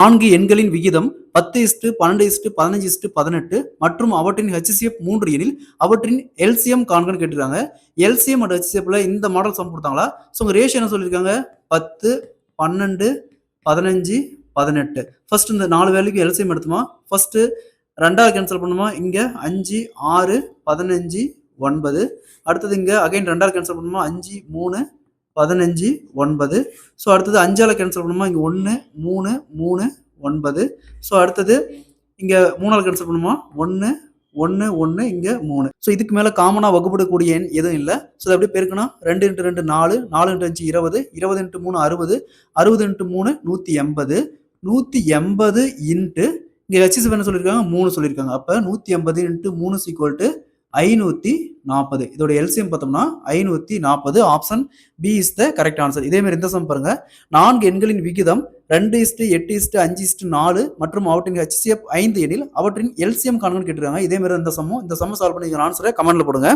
4 எண்களின் விகிதம் 10:12:15:18 மற்றும் அவற்றின் HCF 3 எனில் அவற்றின் எல்சிஎம் காண்கன்னு கேட்டிருக்காங்க. எல்சிஎம் அண்ட் HCFல இந்த மாடல் சம் கொடுத்தாங்களா? ஸோ உங்க ரேஷியோ என்ன சொல்லியிருக்காங்க? 10, 12, 15, 18. ஃபர்ஸ்ட் இந்த 4 வேல்யூக்கு எல்சிஎம் எடுத்துமா? ஃபர்ஸ்ட் 2ஆவது கேன்சல் பண்ணுமா? இங்க 5, 6, 15, 9. அடுத்தது இங்க அகைன் 2ஆவது கேன்சல் பண்ணுமா? 5, 3, 15, 9. ஸோ அடுத்தது 5ஆல கேன்சல் பண்ணுமா? இங்க 1, 3, 3, 9. ஸோ அடுத்தது இங்க 3ஆல கேன்சல் பண்ணுமா? 1, 1, 1, இங்க 3. ஸோ இதுக்கு மேல காமனா வகுப்படக்கூடிய எண் எதுவும் இல்லை. ஸோ அதை அப்படியே பெருக்குனா 2 × 2 4, 4 × 5 20, 20 × 3 60, 60 × 3 180, 180 இன்ட்டு இங்க HCF என்ன சொல்லியிருக்காங்க? 3 சொல்லியிருக்காங்க. அப்ப 180 × 3 540. இதோட எல்சிஎம் பார்த்தோம்னா 540. Option B is the correct answer. இதே மாதிரி இந்த சம் பாருங்க. 4 எண்களின் விகிதம் 2:8:5:4 மற்றும் அவற்றின் HCF 5 எனில் அவற்றின் எல்சிஎம் காண்கன்னு கேட்டிருக்காங்க. இதே மாதிரி இந்த சம்ம சால்வ் பண்ணி ஆன்சரை கமெண்ட்ல போடுங்க.